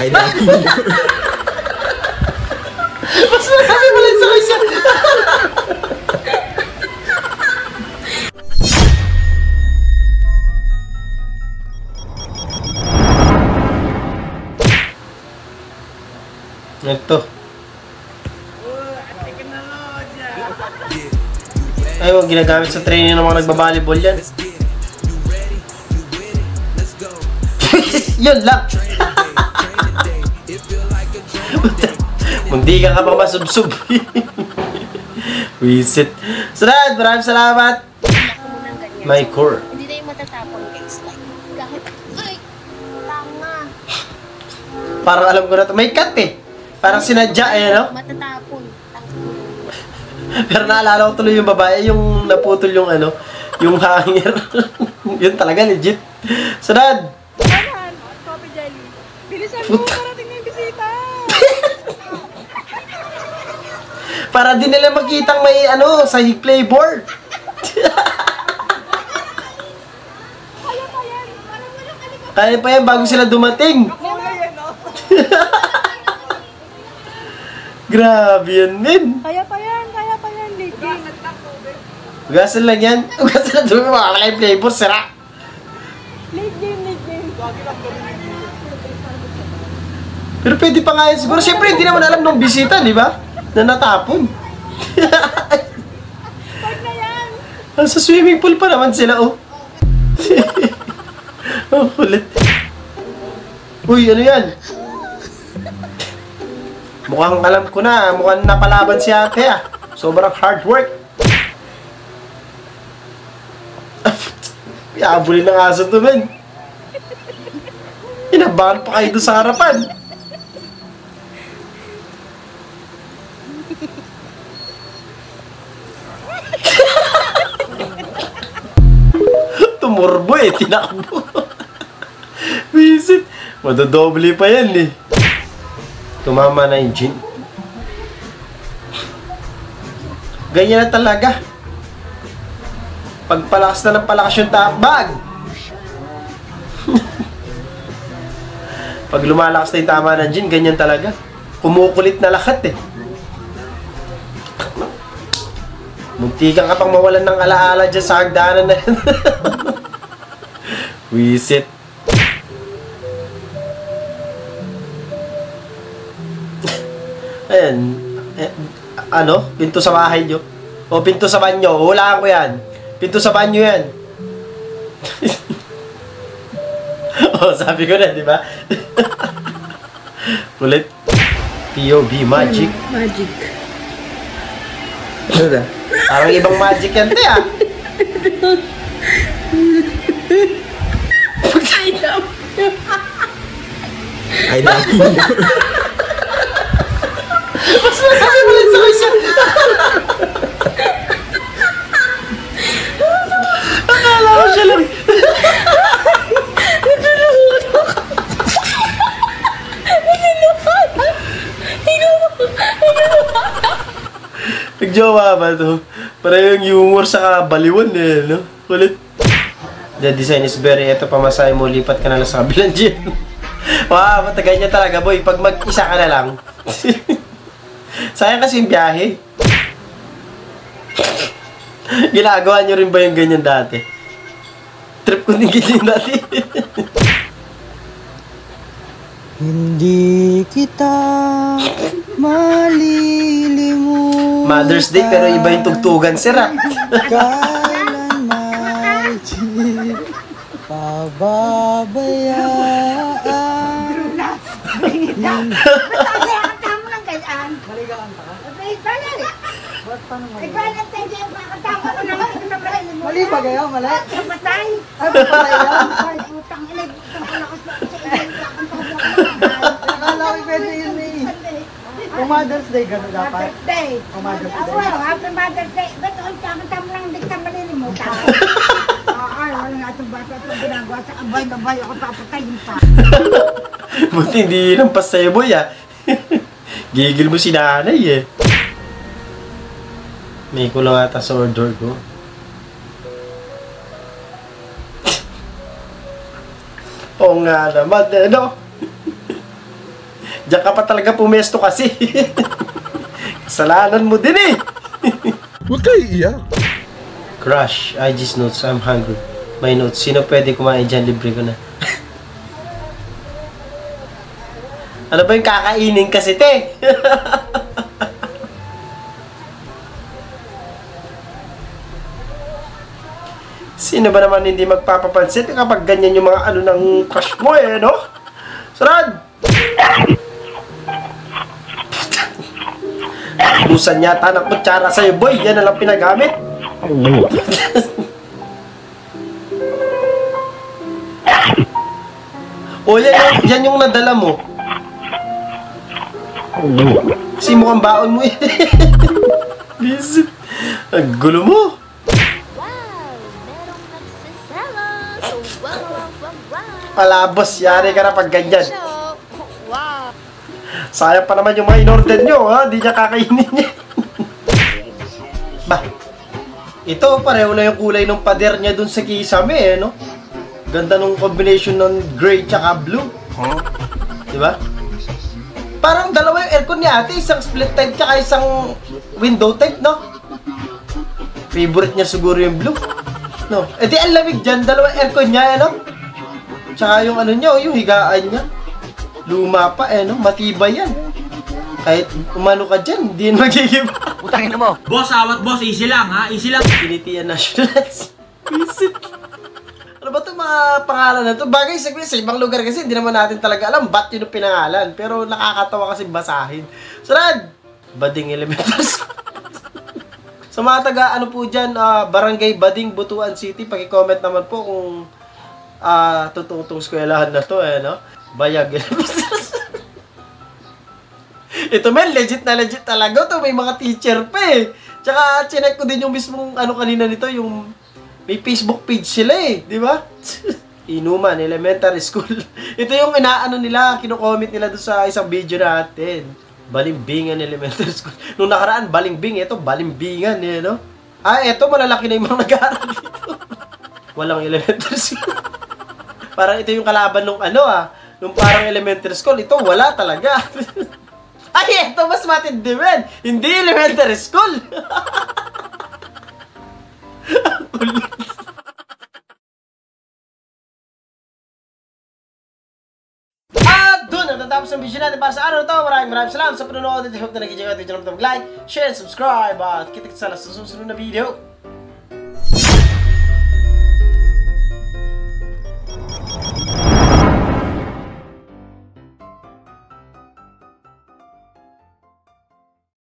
I love you more. Mas marami pala sa kanya. Ito. Ay, huwag ginagamit sa training ng mga nagbabalibol yan. Yun lang. Mundi ka pa masubsub. Wisit. Sunod, maraming salamat. My core. Hindi na yung matatapon, guys. Kahit, ay, tama. Parang alam ko na ito. May cut eh. Parang sinadya eh, no? Matatapon. Pero naalala ko tuloy yung babae, yung naputol yung ano, yung hanger. Yun talaga, legit. Sunod. Ayan, Coffee Jelly. Bilisan mo, parating na yung bisita. Para din nila makitang may ano, sa playboard. Kaya pa yan bago sila dumating. Grabe yan, men. Kaya pa yan, Licky. Ugasan lang yan. Ugasan lang doon, makakala yung playboard, sira. Late game. Pero pwede pa nga yan siguro. Siyempre, hindi naman alam nung bisita, di ba? Na natapon. Pag na yan. Sa swimming pool pa naman sila, oh. Ang kulit. Uy, ano yan? Mukhang alam ko na. Mukhang napalaban si ate, ah. Sobrang hard work. Iabulin ng aso to, men. Inabahan pa kayo doon sa harapan. Tumurbo eh, tinakbo. Visit. Madodoble pa yan eh. Tumama na yung gin. Ganyan na talaga. Pagpalakas na ng palakas yung tabag. Pag lumalakas na yung tama ng gin, ganyan talaga. Kumukulit na lahat eh. Muntikan ka pang mawalan ng alaala dyan sa hagdanan na yan. Wisit. Ayan. Ano? Pinto sa bahay nyo? O pinto sa banyo? Hulaan ko yan. Pinto sa banyo yan. O, sabi ko na, di ba? Kulit. POV Magic. Magic. Ano na? Parang ibang magic yan, te, ah. I love you more. Mas marami mo lang sa kanya. Akala ko siya lang. Nagjowa ba ito? Para yung humor sa baliwan eh, no? Kulit. The design is very, eto pamasahe mo, lipat ka na lang sa kabilang gym. Wow, matagal niya talaga, boy. Pag mag-isa ka na lang. Sayang kasi yung biyahe. Ginagawa niyo rin ba yung ganyan dati? Trip ko din ganyan dati. Hindi kita malilimutan. Mother's Day pero iba yung tugtugan, sira. Kailan may di pababayaan. Mali pa kayo, mali? Patay. Ay, patay yan. Ay, putang ina, putang lakas na sa Akala ko pwede yun eh. Kung Mother's Day, gano'n dapat. Mother's Day. Kung Mother's Ako, Day. happy Mother's Day. Ba't ang tama-tama lang hindi ka malilimutan? Ay, wala nga itong bata itong ginagawa sa abay-abay. Ako papatayin pa. Buti hindi nampas sa'yo, boy, ah. Gigil mo si nanay, eh. May kulang ata sa order ko. Oo nga naman, eh, no? Diyan ka pa talaga pumesto kasi. Kasalanan mo din eh. Huwag kayo iiyak. Crush, I just notes, I'm hungry. My notes, sino pwede kumain dyan? Libre ko na. Ano ba yung kakainin kasi, te? Sino ba naman hindi magpapapansin kapag ganyan yung mga ano ng crush mo eh, no? Sarad! Busan yata ng kutsara sa'yo, boy. Yan na lang pinagamit. O, yan yung nadala mo. Kasi mukhang baon mo eh. Visit. Ang gulo mo. Palabos, yari ka na pag ganyan. Wow. Sayang pa naman yung mga in-order nyo, ha? Di niya kakainin niya. Bah, ito, pareho na yung kulay ng pader niya dun sa kisame, eh, no? Ganda nung combination ng gray tsaka blue. Diba? Parang dalawa yung aircon niya ate, isang split type tsaka isang window type, no? Favorite niya siguro yung blue. No? Eh di ang lamig dyan, dalawa aircon niya, eh, no? Tsaka yung ano niya, yung higaan niya. Luma pa, eh, no? Matibay yan. Kahit umano ka dyan, hindi yan magigiba. Utangin mo. Boss, awat boss. Easy lang, ha? Easy lang. Pinitian Nationals. Visit. Ano ba itong mga pangalan na ito? Bagay sa ibang lugar kasi hindi naman natin talaga alam ba't yun ang pinangalan. Pero nakakatawa kasi basahin. Sarad! Bading Elementary School. Sa mga taga, ano po dyan, Barangay Bading, Butuan City, pakicomment naman po kung tututong eskwelahan na to, eh, no? Bayag Elementary School. Ito men, legit na legit talaga to. May mga teacher pa eh. Tsaka, chinek ko din yung mismong ano kanina nito, yung may Facebook page sila eh, di ba? Inuman Elementary School. Ito yung inaano nila, kino-comment nila doon sa isang video natin. Balimbingan Elementary School. Nung nakaraan, Balimbing. Ito, Balimbingan eh, no? Ito, malalaki na yung mga nag-aaral dito. Walang elementary school. Parang ito yung kalaban nung ano nung parang elementary school. Ito, wala talaga. Ay, ito mas matindi men. Hindi elementary school. At doon, natatapos ang video natin para sa araw na ito. Maraming salamat sa panonood. I hope na nag-enjoy at video naman like, share, subscribe. At kita sa susunod na video.